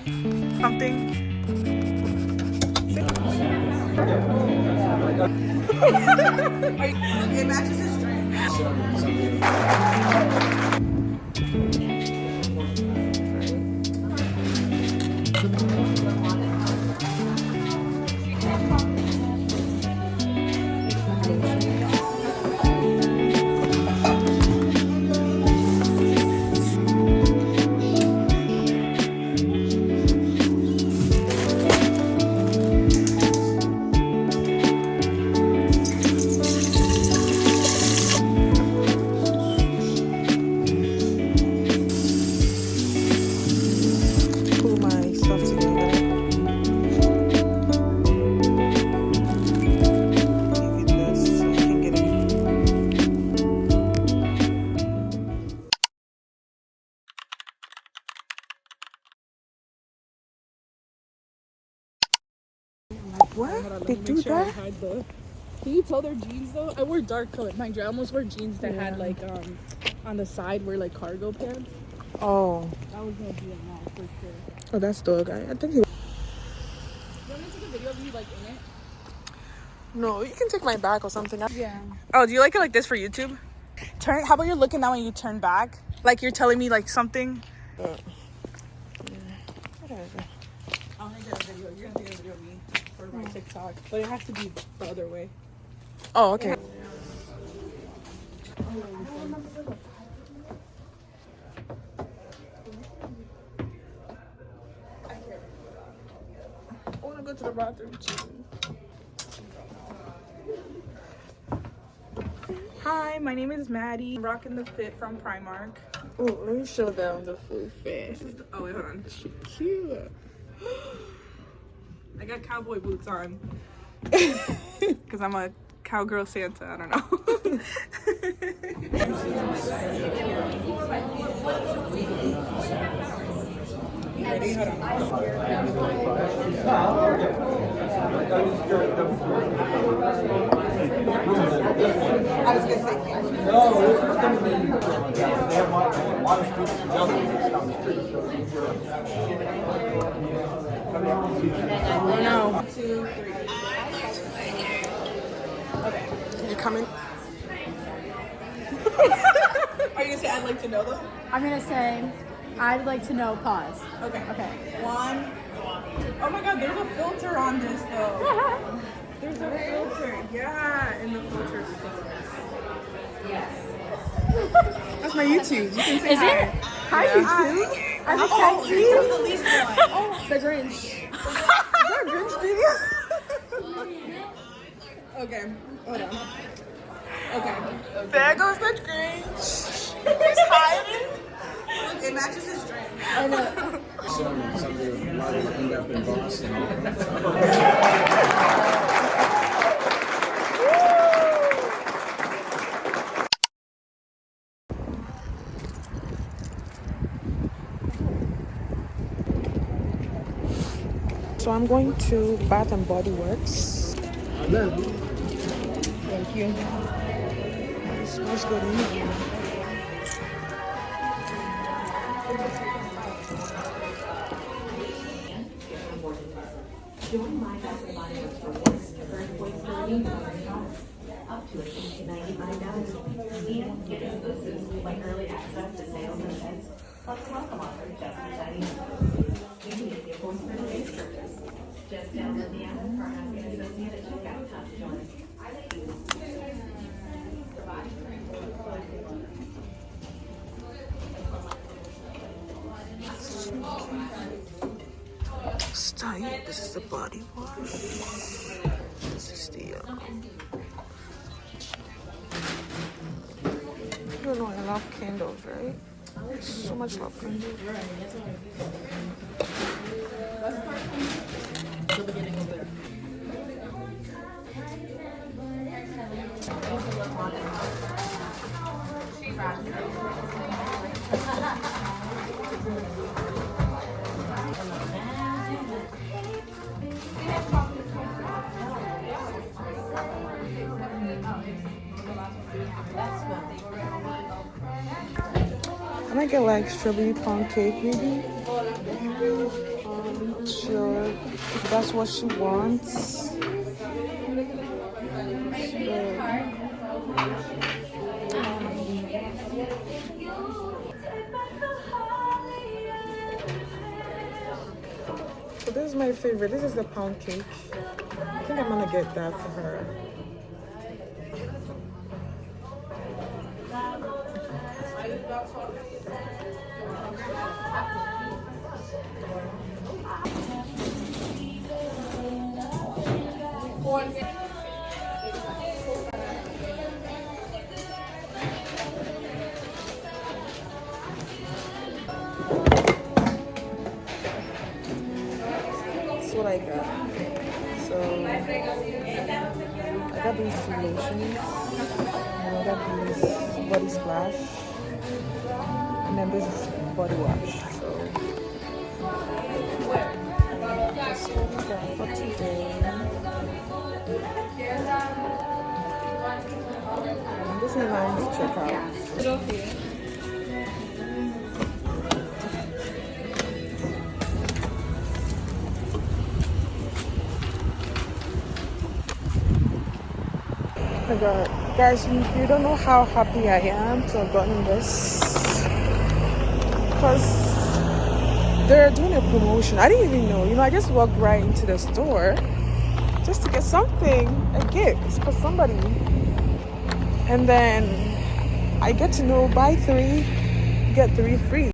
something. It matches his drink. Pull my stuff together. Give it this so I can get it. What? They do that? Can you tell they're jeans though? I wore dark color. Mind you, I almost wore jeans that had like on the side were like cargo pants. Oh. I was gonna do that now for sure. Oh, that's the guy. I think he. You want me to take a video of you like in it? No, you can take my back or something. Yeah. Oh, do you like it like this for YouTube? Turn. How about you're looking now and you turn back, like you're telling me like something. I'll make that a video. You're gonna take a video of me for my TikTok, but it has to be the other way. Oh, okay. I want to go to the bathroom too. Hi, my name is Maddie. I'm rocking the fit from Primark. Oh, let me show them the full fit. Oh wait, hold on. She cute. I got cowboy boots on. Because I'm a cowgirl Santa. I don't know. Ready? Hold I was gonna say. on. 1, 2, 3. Okay. You coming? Are you gonna say I'd like to know though? I'm gonna say, I'd like to know, pause. Okay. Okay. 1. Oh my god, there's a filter on this though. There's a filter. Yeah, and the filter's yes. That's my YouTube. You can say Is hi. it? Hi, YouTube. I'm a taxi. The least one. Oh, the Grinch. Is that a Grinch video? Okay, hold on. Okay. There goes the Grinch. He's hiding. Look, it matches his drink. I know. Someday a lot of end up in Boston. So I'm going to Bath and Body Works. Thank you. It smells good anyway. Join my Bath and Body Works rewards for employees up to $95 and get exclusives like early access to sales and events, plus a welcome offer just for signing up. You can get the appointment for today's purchase. Just download the app or ask an associate at checkout to join. Style. This is the body wash. This is the. You know I love candles, right? So much love candles. I might get like strawberry pound cake maybe. not sure if that's what she wants. So this is my favorite. This is the pound cake. I think I'm gonna get that for her. That's what I got. So I got these two lotions. And I got these body splash. And then this is body wash. So that's what we got for today. And this is nice to check out. Oh my god, guys, you don't know how happy I am to have gotten this, because they're doing a promotion. I didn't even know, I just walked right into the store just to get something, a gift for somebody, and then I get to know buy 3 get 3 free.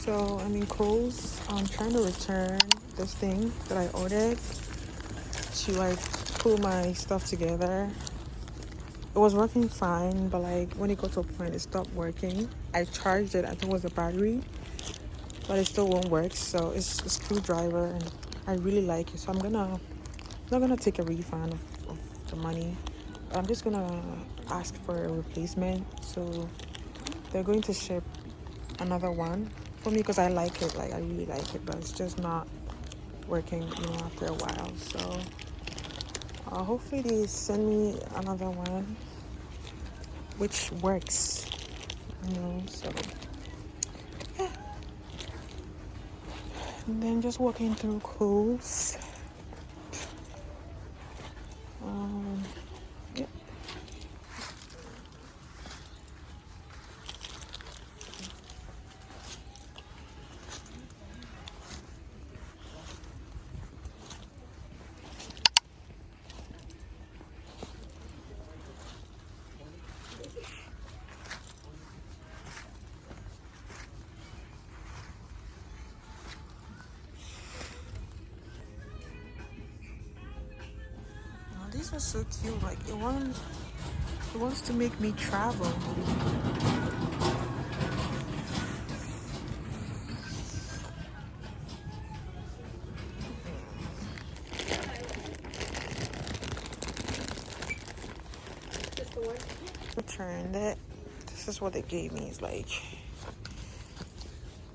So I'm in Kohl's. I'm trying to return this thing that I ordered to like pull my stuff together. It was working fine, but like when it got to a point it stopped working. I charged it, I think it was the battery, but it still won't work. So it's a screwdriver and I really like it. So I'm not gonna take a refund of the money. I'm just gonna ask for a replacement. So they're going to ship another one for me because I like it, like I really like it, but it's just not working, after a while. So hopefully they send me another one which works, so yeah. And then just walking through Kohl's. Yeah. These are so cute. Like it wants to make me travel. Returned it. This is what they gave me. It's like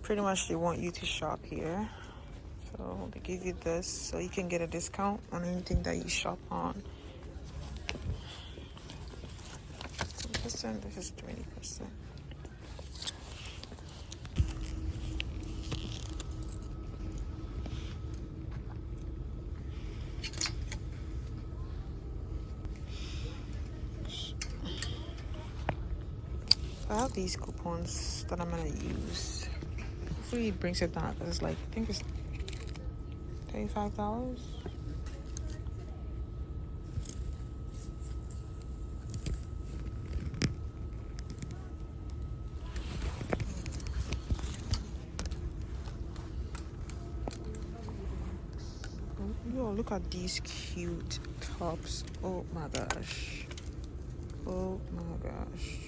pretty much they want you to shop here. So they give you this so you can get a discount on anything that you shop on. 10%, this is 20%. I have these coupons that I'm gonna use. Hopefully it brings it down because it's like, I think it's $35. Yo, look at these cute tops. Oh my gosh. Oh my gosh.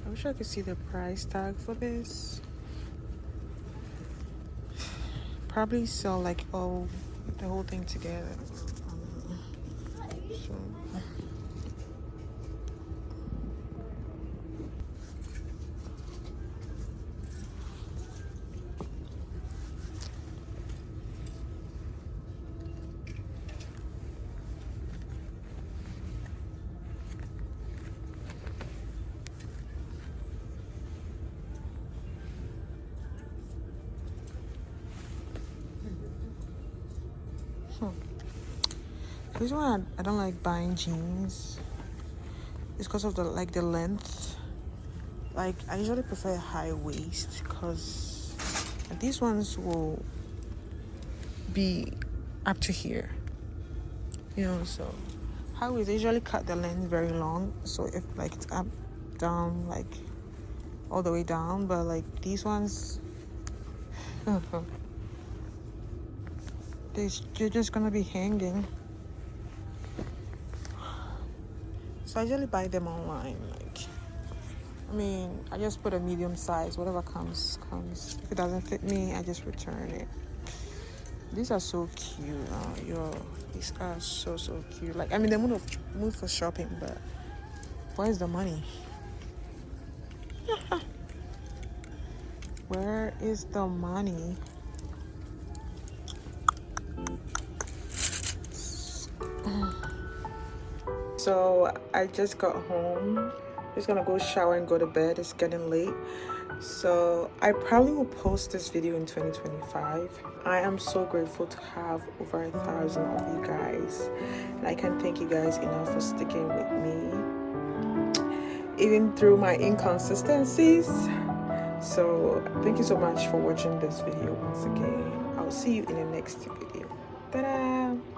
I wish I could see the price tag for this. Probably sell like the whole thing together. So the reason why I don't like buying jeans is because of the length. Like I usually prefer high waist because these ones will be up to here, so high waist they usually cut the length very long, so if like it's up down like all the way down, but like these ones they're just gonna be hanging. So I usually buy them online. I just put a medium size. Whatever comes. If it doesn't fit me, I just return it. These are so cute. These are so cute. Like, they move for shopping, but where's the money? Where is the money? So I just got home Just gonna go shower and go to bed. It's getting late. So I probably will post this video in 2025. I am so grateful to have over 1,000 of you guys, and I can't thank you guys enough for sticking with me even through my inconsistencies. So thank you so much for watching this video once again. I'll see you in the next video. Ta-da!